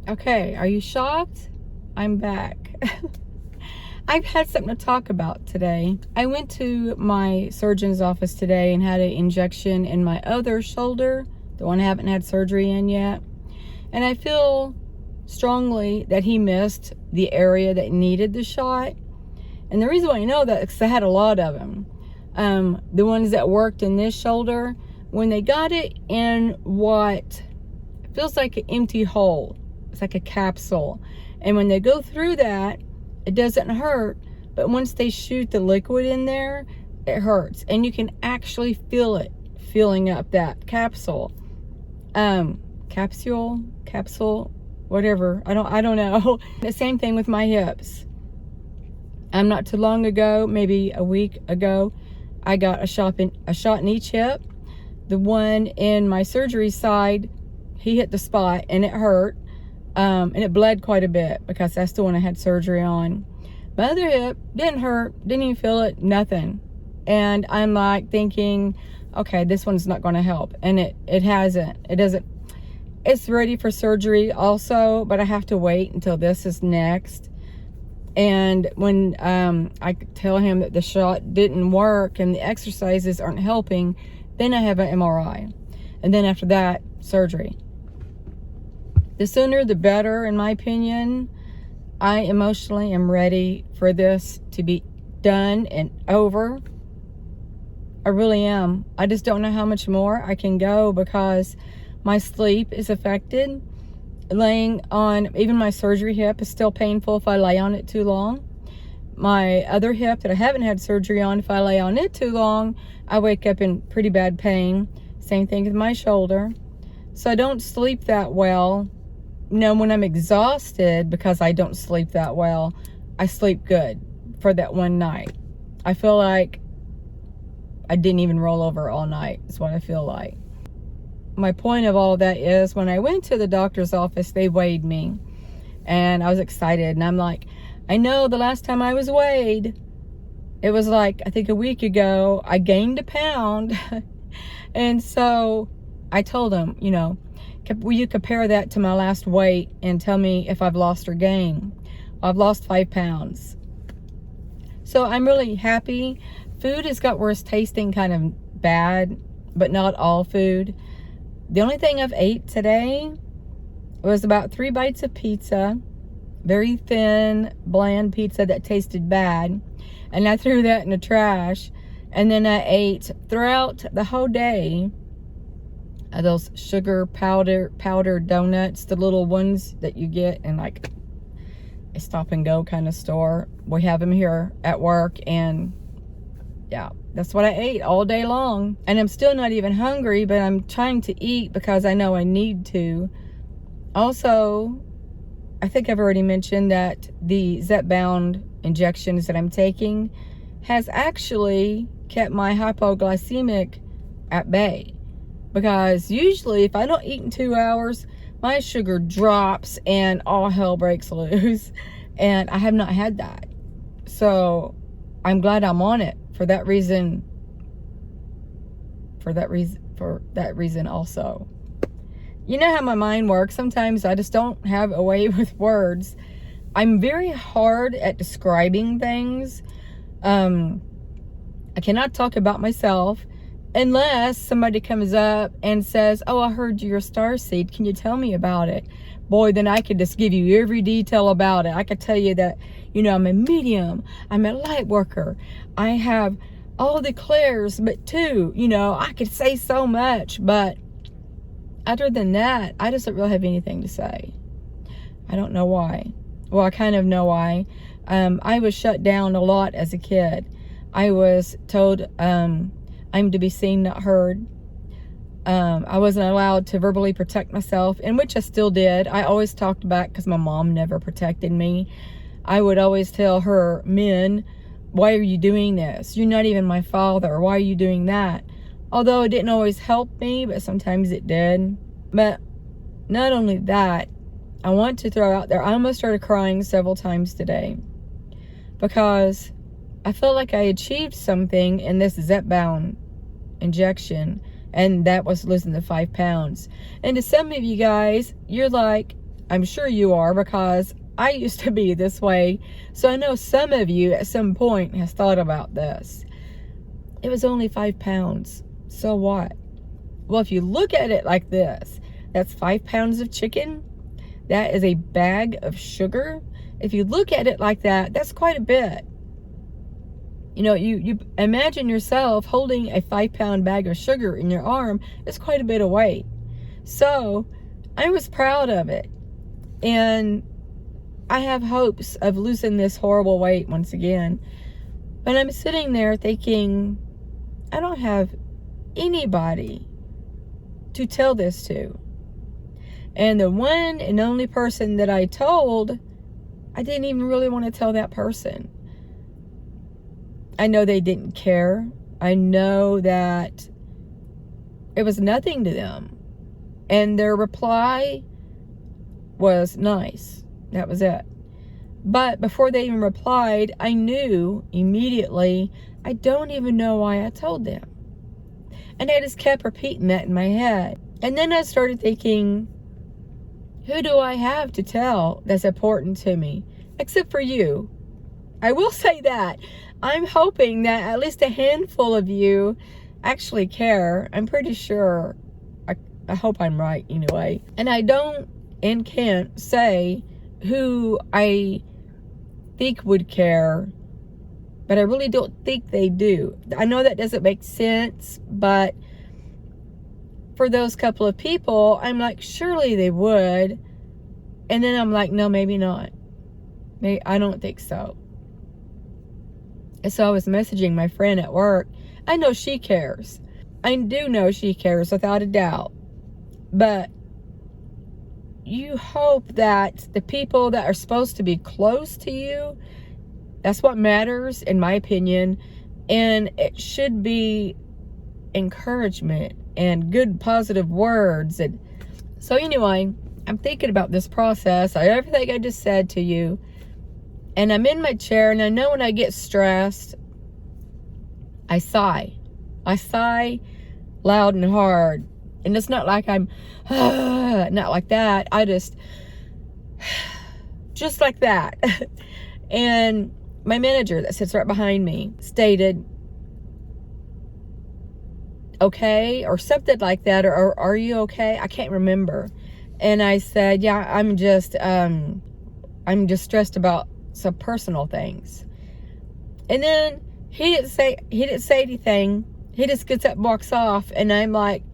Okay, are you shocked? I'm back. I've had something to talk about today. I went to my surgeon's office today and had an injection in my other shoulder, the one I haven't had surgery in yet. And I feel strongly that he missed the area that needed the shot. And the reason why I know that is because I had a lot of them. The ones that worked in this shoulder, when they got it in what feels like an empty hole, it's like a capsule. And when they go through that, it doesn't hurt. But once they shoot the liquid in there, it hurts. And you can actually feel it filling up that capsule. Capsule, whatever. I don't know. The same thing with my hips. Not too long ago, maybe a week ago, I got a shot in each hip. The one in my surgery side, he hit the spot and it hurt. And it bled quite a bit because that's the one I had surgery on. My other hip didn't hurt, didn't even feel it, nothing. And I'm like thinking, okay, this one's not going to help. And it hasn't. It doesn't. It's ready for surgery also, but I have to wait until this is next. And when I tell him that the shot didn't work and the exercises aren't helping, then I have an MRI. And then after that, surgery. The sooner the better, in my opinion. I emotionally am ready for this to be done and over. I really am. I just don't know how much more I can go because my sleep is affected. Laying on, even my surgery hip is still painful if I lay on it too long. My other hip that I haven't had surgery on, if I lay on it too long, I wake up in pretty bad pain. Same thing with my shoulder. So I don't sleep that well. When I'm exhausted because I don't sleep that well, I sleep good for that one night. I feel like I didn't even roll over all night, is what I feel like. My point of all of that is when I went to the doctor's office, they weighed me. And I was excited. And I'm like, I know the last time I was weighed, it was like, I think a week ago, I gained a pound. And so I told him, will you compare that to my last weight and tell me if I've lost or gained? I've lost 5 pounds. So I'm really happy. Food has got worse tasting, kind of bad, but not all food. The only thing I've ate today was about 3 bites of pizza. Very thin, bland pizza that tasted bad. And I threw that in the trash. And then I ate throughout the whole day those sugar powder donuts, the little ones that you get in like a stop and go kind of store. We have them here at work, and yeah, that's what I ate all day long. And I'm still not even hungry, but I'm trying to eat because I know I need to. Also, I think I've already mentioned that the Zepbound injections that I'm taking has actually kept my hypoglycemic at bay. Because usually if I don't eat in 2 hours, my sugar drops and all hell breaks loose. And I have not had that. So I'm glad I'm on it for that reason. For that reason also. You know how my mind works. Sometimes I just don't have a way with words. I'm very hard at describing things. I cannot talk about myself unless somebody comes up and says, oh, I heard you're a Starseed. Can you tell me about it? Boy, then I could just give you every detail about it. I could tell you that, I'm a medium. I'm a lightworker. I have all the clairs but 2. I could say so much. But other than that, I just don't really have anything to say. I don't know why. Well, I kind of know why. I was shut down a lot as a kid. I was told I'm to be seen, not heard. I wasn't allowed to verbally protect myself, in which I still did. I always talked back because my mom never protected me. I would always tell her, men, why are you doing this? You're not even my father. Why are you doing that? Although it didn't always help me, but sometimes it did. But not only that, I want to throw out there, I almost started crying several times today because I felt like I achieved something in this Zepbound injection, and that was losing the 5 pounds. And to some of you guys, you're like, I'm sure you are, because I used to be this way. So I know some of you at some point has thought about this. It was only 5 pounds. So what? Well, if you look at it like this, that's 5 pounds of chicken. That is a bag of sugar. If you look at it like that, that's quite a bit. You know, you imagine yourself holding a 5 pound bag of sugar in your arm. It's quite a bit of weight. So I was proud of it. And I have hopes of losing this horrible weight once again. But I'm sitting there thinking, I don't have anybody to tell this to. And the one and only person that I told, I didn't even really want to tell that person. I know they didn't care. I know that it was nothing to them. And their reply was nice. That was it. But before they even replied, I knew immediately, I don't even know why I told them. And I just kept repeating that in my head. And then I started thinking, who do I have to tell that's important to me? Except for you. I will say that. I'm hoping that at least a handful of you actually care. I'm pretty sure. I hope I'm right anyway. And I don't and can't say who I think would care, but I really don't think they do. I know that doesn't make sense, but for those couple of people, I'm like, surely they would. And then I'm like, no, maybe not. Maybe, I don't think so. And so I was messaging my friend at work. I know she cares. I do know she cares without a doubt. But you hope that the people that are supposed to be close to you, that's what matters, in my opinion. And it should be encouragement and good positive words. And so anyway, I'm thinking about this process, everything I just said to you. And I'm in my chair, and I know when I get stressed, I sigh. I sigh loud and hard. And it's not like I'm, not like that. I just like that. And my manager that sits right behind me stated, okay, or something like that, or are you okay? I can't remember. And I said, yeah, I'm just stressed about some personal things. And then he didn't say anything. He just gets up and walks off, and I'm like,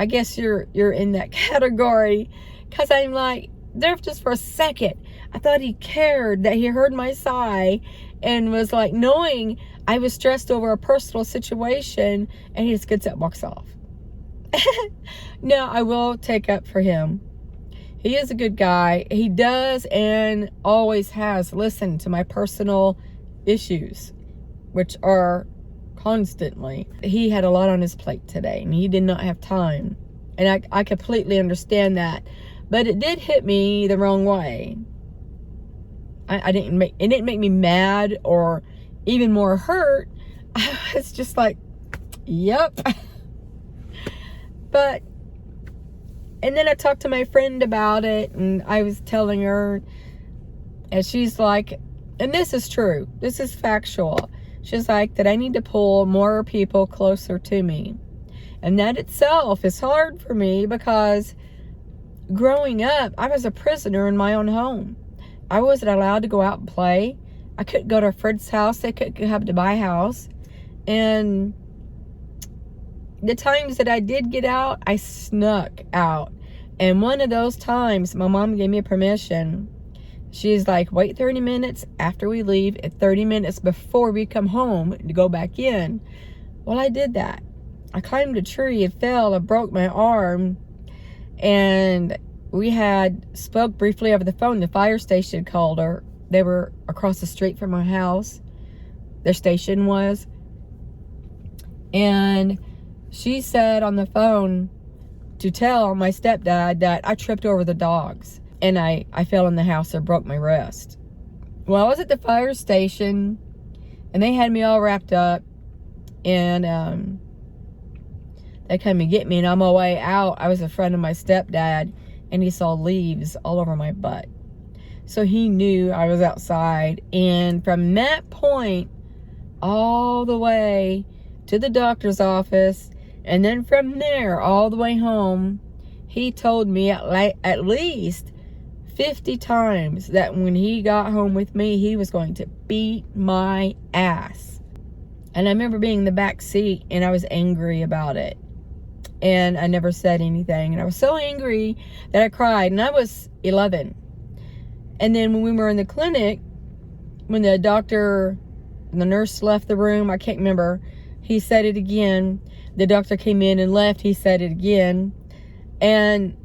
I guess you're in that category, because I'm like, there just for a second, I thought he cared, that he heard my sigh and was like knowing I was stressed over a personal situation, and he just gets up and walks off. Now, I will take up for him. He is a good guy. He does and always has listened to my personal issues, which are constantly. He had a lot on his plate today, and he did not have time. And I completely understand that. But it did hit me the wrong way. It didn't make me mad or even more hurt. I was just like, yep. But, and then I talked to my friend about it, and I was telling her, and she's like, and this is true, this is factual. She's like, that I need to pull more people closer to me. And that itself is hard for me, because growing up, I was a prisoner in my own home. I wasn't allowed to go out and play. I couldn't go to a friend's house. They couldn't come to my house. And the times that I did get out, I snuck out. And one of those times, my mom gave me permission. She's like, wait 30 minutes after we leave and 30 minutes before we come home to go back in. Well, I did that. I climbed a tree and fell and broke my arm. And we had spoke briefly over the phone. The fire station called her. They were across the street from our house. Their station was. And she said on the phone to tell my stepdad that I tripped over the dogs. And I fell in the house and broke my wrist. Well, I was at the fire station, and they had me all wrapped up. And they came and get me, and on my way out, I was in front of my stepdad. and he saw leaves all over my butt. So he knew I was outside. And from that point all the way to the doctor's office, and then from there all the way home, he told me at least 50 times that when he got home with me, he was going to beat my ass. And I remember being in the back seat, and I was angry about it. And I never said anything. And I was so angry that I cried. And I was 11. And then when we were in the clinic, when the doctor and the nurse left the room, I can't remember, he said it again. The doctor came in and left. He said it again. And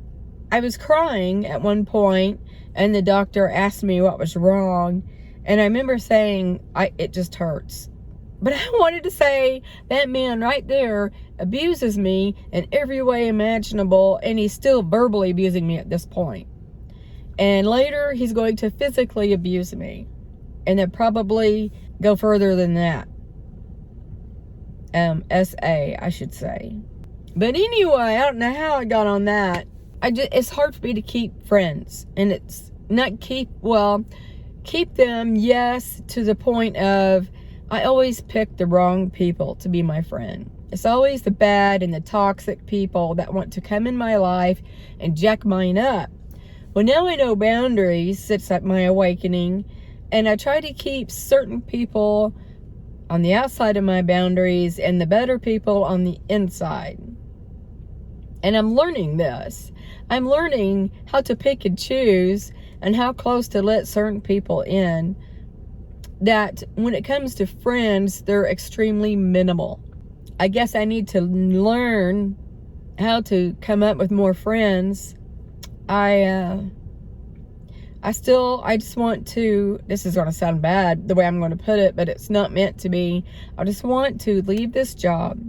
I was crying at one point, and the doctor asked me what was wrong. And I remember saying, it just hurts. But I wanted to say, that man right there abuses me in every way imaginable, and he's still verbally abusing me at this point. And later, he's going to physically abuse me. And then probably go further than that. SA, I should say. But anyway, I don't know how I got on that. It's hard for me to keep friends. And it's not keep them, yes, to the point of I always pick the wrong people to be my friend. It's always the bad and the toxic people that want to come in my life and jack mine up. Well, now I know boundaries since my awakening, and I try to keep certain people on the outside of my boundaries and the better people on the inside. And I'm learning this. I'm learning how to pick and choose and how close to let certain people in. That when it comes to friends, they're extremely minimal. I guess I need to learn how to come up with more friends. I just want to, this is going to sound bad the way I'm going to put it, but it's not meant to be. I just want to leave this job.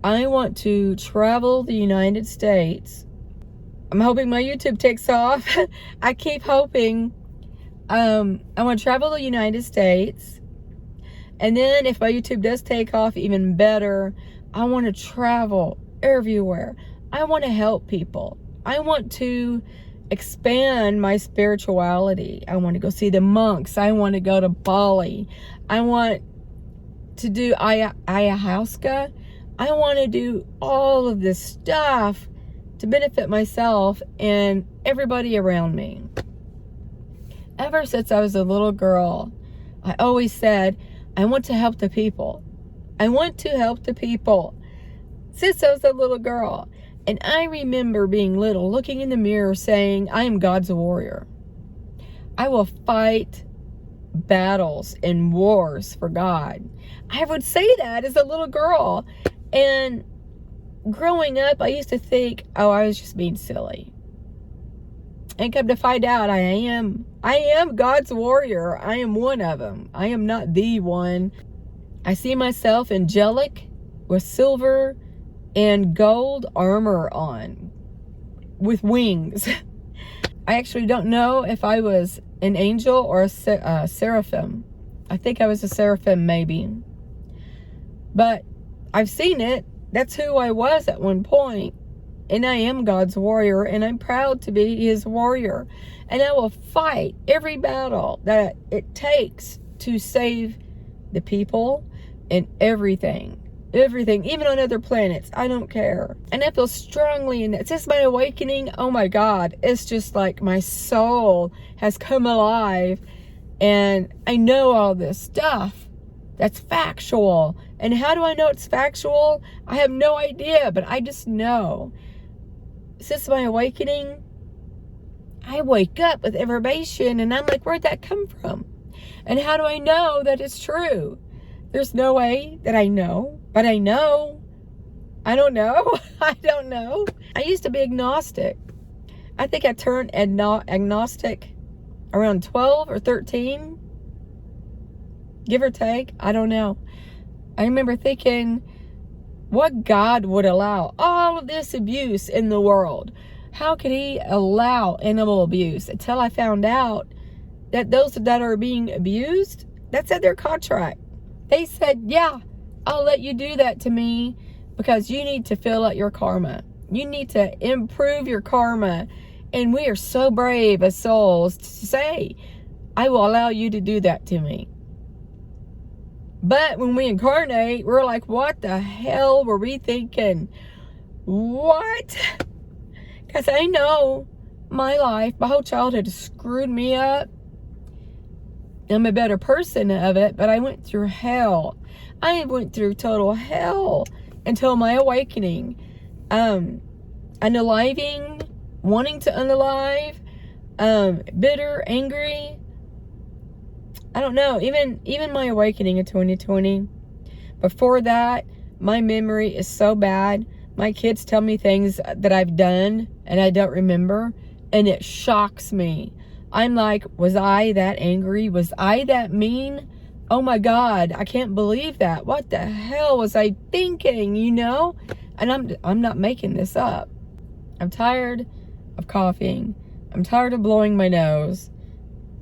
I want to travel the United States. I'm hoping my YouTube takes off. I keep hoping. I want to travel the United States. And then if my YouTube does take off even better, I want to travel everywhere. I want to help people. I want to expand my spirituality. I want to go see the monks. I want to go to Bali. I want to do ayahuasca. I want to do all of this stuff to benefit myself and everybody around me. Ever since I was a little girl, I always said, I want to help the people. I want to help the people. Since I was a little girl. And I remember being little, looking in the mirror saying, I am God's warrior. I will fight battles and wars for God. I would say that as a little girl. And growing up, I used to think, I was just being silly. And come to find out, I am God's warrior. I am one of them. I am not the one. I see myself angelic with silver and gold armor on with wings. I actually don't know if I was an angel or a seraphim. I think I was a seraphim maybe. But I've seen it. That's who I was at one point. And I am God's warrior, and I'm proud to be his warrior. And I will fight every battle that it takes to save the people and everything. Everything, even on other planets. I don't care. And I feel strongly in it. Since my awakening, oh my God, it's just like my soul has come alive. And I know all this stuff that's factual. And how do I know it's factual? I have no idea, but I just know. Since my awakening, I wake up with information and I'm like, where'd that come from? And how do I know that it's true? There's no way that I know, but I know. I don't know. I don't know. I used to be agnostic. I think I turned agnostic around 12 or 13, give or take. I don't know. I remember thinking, what God would allow all of this abuse in the world? How could he allow animal abuse? Until I found out that those that are being abused, that's in their contract. They said, yeah, I'll let you do that to me because you need to fill out your karma. You need to improve your karma. And we are so brave as souls to say, I will allow you to do that to me. But when we incarnate, we're like, what the hell were we thinking? What? Because I know my life, my whole childhood screwed me up. I'm a better person of it, but I went through hell. I went through total hell until my awakening. Unaliving, wanting to unalive, bitter, angry. I don't know. Even my awakening in 2020. Before that, my memory is so bad. My kids tell me things that I've done and I don't remember, and it shocks me. I'm like, was I that angry? Was I that mean? Oh my God, I can't believe that. What the hell was I thinking, you know? And I'm not making this up. I'm tired of coughing. I'm tired of blowing my nose.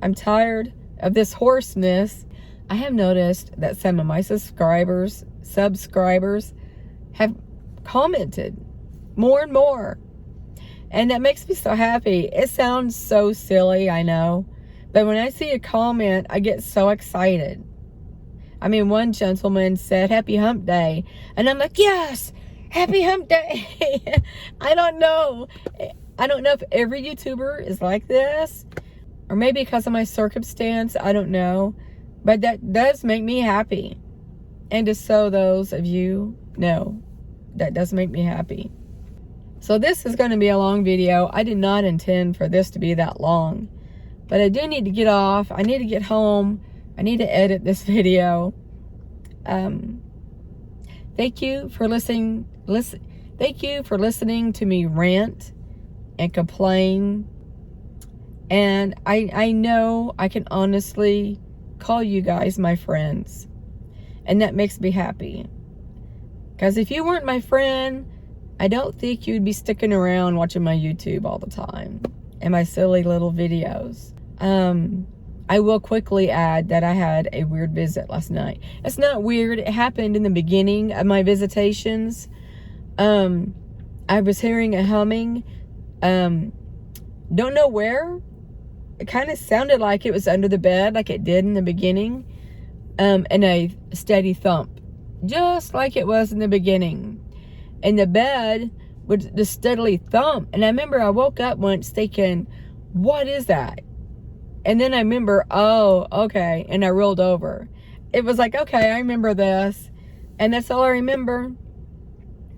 I'm tired of this hoarseness. I have noticed that some of my subscribers have commented more and more. And that makes me so happy. It sounds so silly, I know. But when I see a comment, I get so excited. I mean, one gentleman said, Happy Hump Day. And I'm like, yes, Happy Hump Day. I don't know. I don't know if every YouTuber is like this. Or maybe because of my circumstance, I don't know. But that does make me happy. And just so those of you know, that does make me happy. So this is going to be a long video. I did not intend for this to be that long. But I do need to get off. I need to get home. I need to edit this video. Thank you for listening. Thank you for listening to me rant and complain. And I know I can honestly call you guys my friends. And that makes me happy. Because if you weren't my friend, I don't think you'd be sticking around watching my YouTube all the time and my silly little videos. I will quickly add that I had a weird visit last night. It's not weird. It happened in the beginning of my visitations. I was hearing a humming. Don't know where. It kind of sounded like it was under the bed, like it did in the beginning. And a steady thump, just like it was in the beginning. And the bed would just steadily thump. And I remember I woke up once thinking, what is that? And then I remember, oh, okay. And I rolled over. It was like, okay, I remember this. And that's all I remember.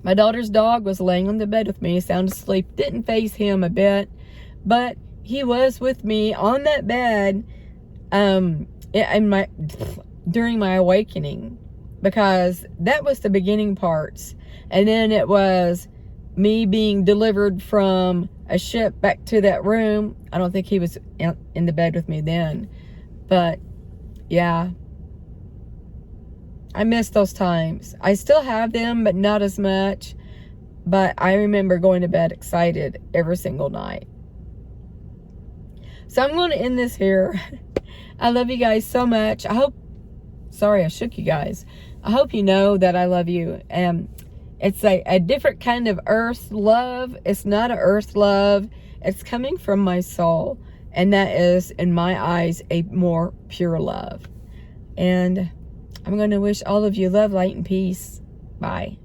My daughter's dog was laying on the bed with me, sound asleep. Didn't faze him a bit. But he was with me on that bed during my awakening. Because that was the beginning parts. And then it was me being delivered from a ship back to that room. I don't think he was in the bed with me then. But, yeah. I miss those times. I still have them, but not as much. But I remember going to bed excited every single night. So I'm going to end this here. I love you guys so much. Sorry, I shook you guys. I hope you know that I love you. It's a different kind of earth love. It's not an earth love. It's coming from my soul. And that is, in my eyes, a more pure love. And I'm going to wish all of you love, light, and peace. Bye.